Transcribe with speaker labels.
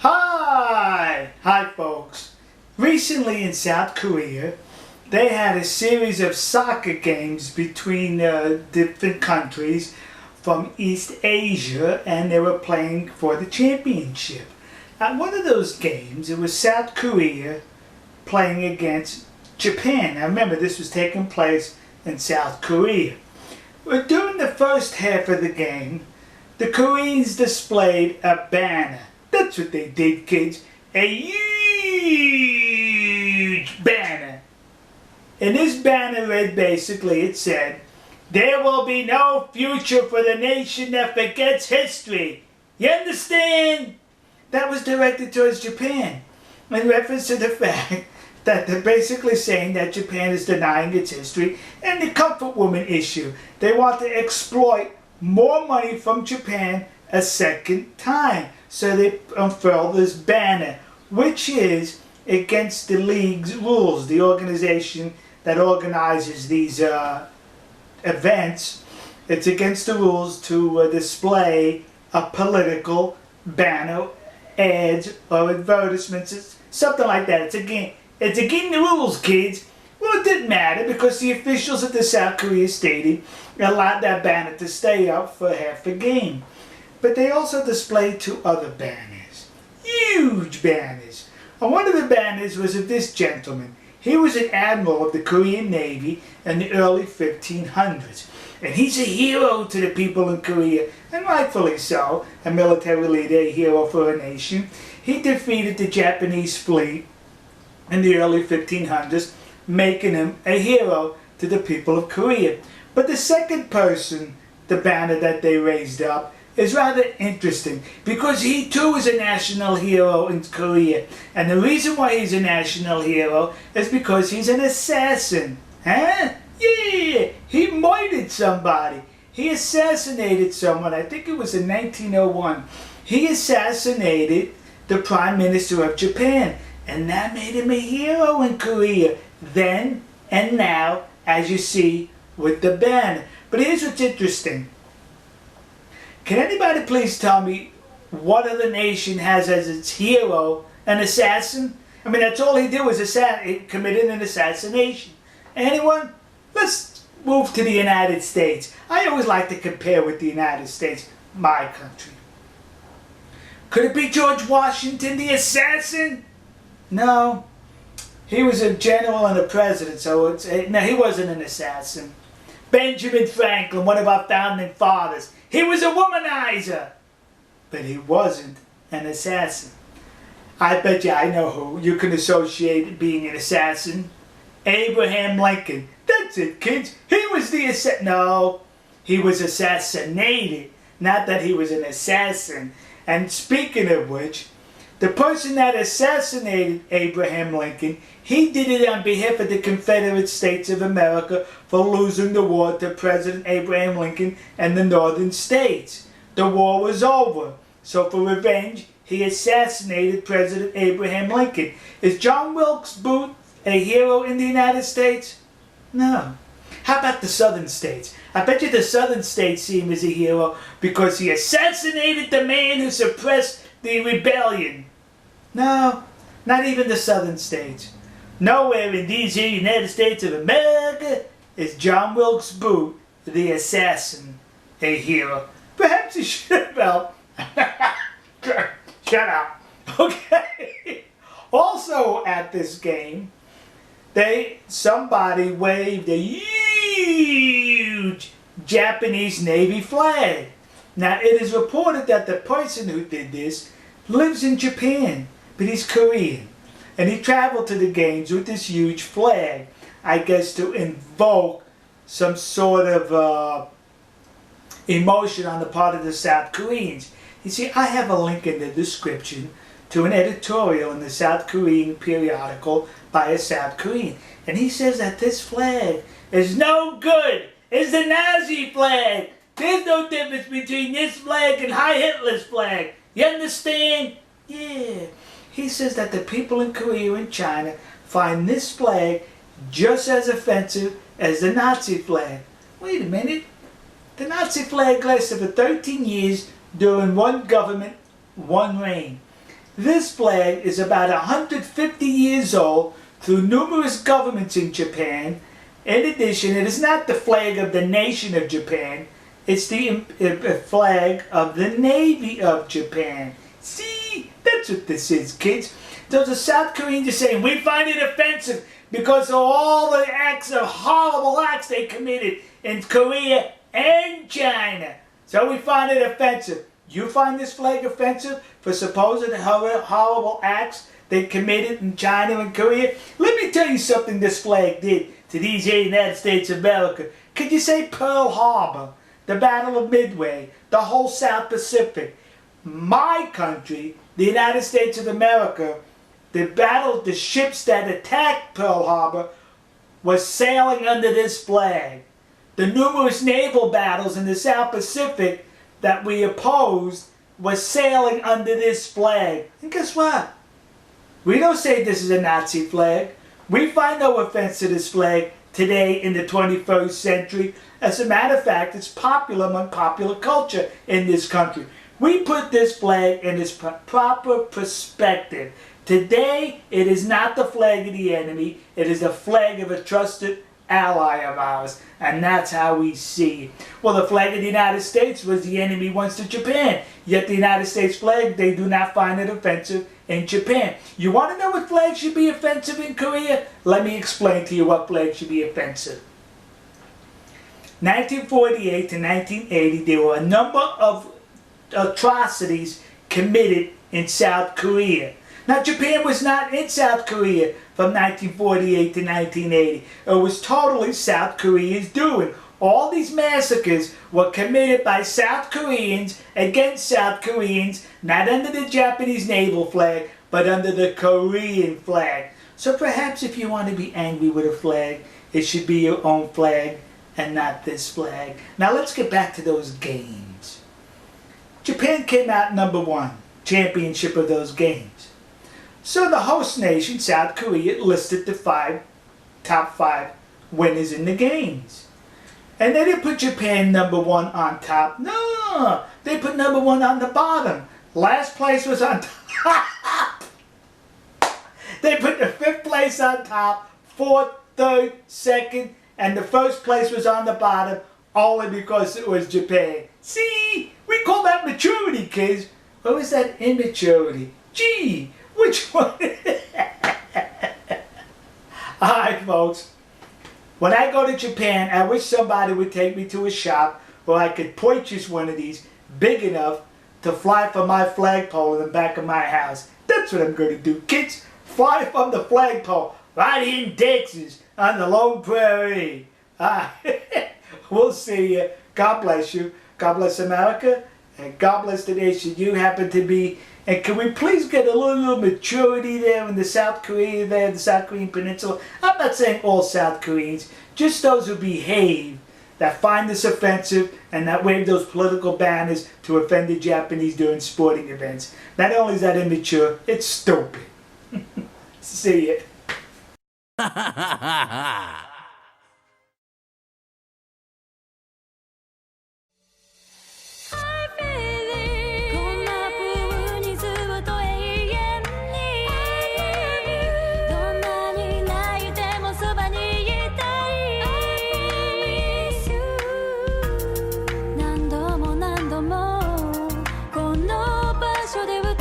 Speaker 1: Hi folks. Recently in South Korea, they had a series of soccer games between different countries from East Asia, and they were playing for the championship. At one of those games, it was South Korea playing against Japan. Now remember, this was taking place in South Korea. But during the first half of the game, the Koreans displayed a banner. That's what they did, kids. A huge banner. And this banner read basically, it said, "There will be no future for the nation that forgets history." You understand? That was directed towards Japan, in reference to the fact that they're basically saying that Japan is denying its history, and the comfort woman issue. They want to exploit more money from Japan a second time. So they unfurl this banner, which is against the league's rules, the organization that organizes these events. It's against the rules to display a political banner, ads, or advertisements. It's something like that. It's against the rules, kids. Well, it didn't matter because the officials at the South Korea Stadium allowed that banner to stay up for half a game. But they also displayed two other banners. Huge banners. And one of the banners was of this gentleman. He was an admiral of the Korean Navy in the early 1500s. And he's a hero to the people in Korea, and rightfully so. A military leader, a hero for a nation. He defeated the Japanese fleet in the early 1500s, making him a hero to the people of Korea. But the second person, the banner that they raised up, is rather interesting because he too is a national hero in Korea. And the reason why he's a national hero is because he's an assassin. Huh? Yeah, he murdered somebody. He assassinated someone. I think it was in 1901. He assassinated the Prime Minister of Japan. And that made him a hero in Korea. Then and now, as you see with the banner. But here's what's interesting. Can anybody please tell me what other nation has as its hero an assassin? I mean, that's all he did was he committed an assassination. Anyone? Let's move to the United States. I always like to compare with the United States, my country. Could it be George Washington, the assassin? No. He was a general and a president, so no, he wasn't an assassin. Benjamin Franklin, one of our founding fathers. He was a womanizer, but he wasn't an assassin. I bet you I know who you can associate being an assassin. Abraham Lincoln. That's it, kids. He was the assassin. No, he was assassinated, not that he was an assassin. And speaking of which, the person that assassinated Abraham Lincoln, he did it on behalf of the Confederate States of America for losing the war to President Abraham Lincoln and the Northern States. The war was over, so for revenge, he assassinated President Abraham Lincoln. Is John Wilkes Booth a hero in the United States? No. How about the Southern states? I bet you the Southern states see him as a hero because he assassinated the man who suppressed the rebellion. No, not even the Southern states. Nowhere in these here United States of America is John Wilkes Booth, the assassin, a hero. Perhaps he should have. Well, shut up. Okay. Also at this game, somebody waved a huge Japanese Navy flag. Now it is reported that the person who did this lives in Japan, but he's Korean. And he traveled to the games with this huge flag, I guess to invoke some sort of emotion on the part of the South Koreans. You see, I have a link in the description to an editorial in the South Korean periodical by a South Korean. And he says that this flag is no good. It's the Nazi flag. There's no difference between this flag and Heil Hitler's flag. You understand? Yeah. He says that the people in Korea and China find this flag just as offensive as the Nazi flag. Wait a minute. The Nazi flag lasted for 13 years during one government, one reign. This flag is about 150 years old through numerous governments in Japan. In addition, it is not the flag of the nation of Japan. It's the flag of the Navy of Japan. See, that's what this is, kids. So the South Koreans are saying, we find it offensive because of all the acts of horrible acts they committed in Korea and China. So we find it offensive. You find this flag offensive for supposed horrible acts they committed in China and Korea? Let me tell you something this flag did to these here United States of America. Could you say Pearl Harbor, the Battle of Midway, the whole South Pacific? My country, the United States of America, the ships that attacked Pearl Harbor was sailing under this flag. The numerous naval battles in the South Pacific that we opposed was sailing under this flag. And guess what? We don't say this is a Nazi flag. We find no offense to this flag today in the 21st century. As a matter of fact, it's popular among popular culture in this country. We put this flag in its proper perspective. Today, it is not the flag of the enemy. It is the flag of a trusted ally of ours. And that's how we see it. Well, the flag of the United States was the enemy once to Japan. Yet the United States flag, they do not find it offensive in Japan. You want to know what flag should be offensive in Korea? Let me explain to you what flag should be offensive. 1948 to 1980, there were a number of atrocities committed in South Korea. Now, Japan was not in South Korea from 1948 to 1980. It was totally South Korea's doing. All these massacres were committed by South Koreans against South Koreans, not under the Japanese naval flag, but under the Korean flag. So perhaps if you want to be angry with a flag, it should be your own flag and not this flag. Now let's get back to those games. Japan came out #1, championship of those games. So the host nation, South Korea, listed the top five winners in the games. And they didn't put Japan #1 on top. No, they put #1 on the bottom. Last place was on top. They put the 5th place on top, 4th, 3rd, 2nd, and the 1st place was on the bottom only because it was Japan. See, we call that maturity, kids. Or is that immaturity? Gee, which one? Alright, folks. When I go to Japan, I wish somebody would take me to a shop where I could purchase one of these big enough to fly from my flagpole in the back of my house. That's what I'm going to do, kids. Fly from the flagpole right in Texas on the Lone Prairie. We'll see you. God bless you. God bless America. And God bless the nation you happen to be. And can we please get a little maturity there in the South Korea there, the South Korean peninsula? I'm not saying all South Koreans, just those who behave, that find this offensive and that wave those political banners to offend the Japanese during sporting events. Not only is that immature, it's stupid. See ya.
Speaker 2: 「何度も何度もこの場所で歌う」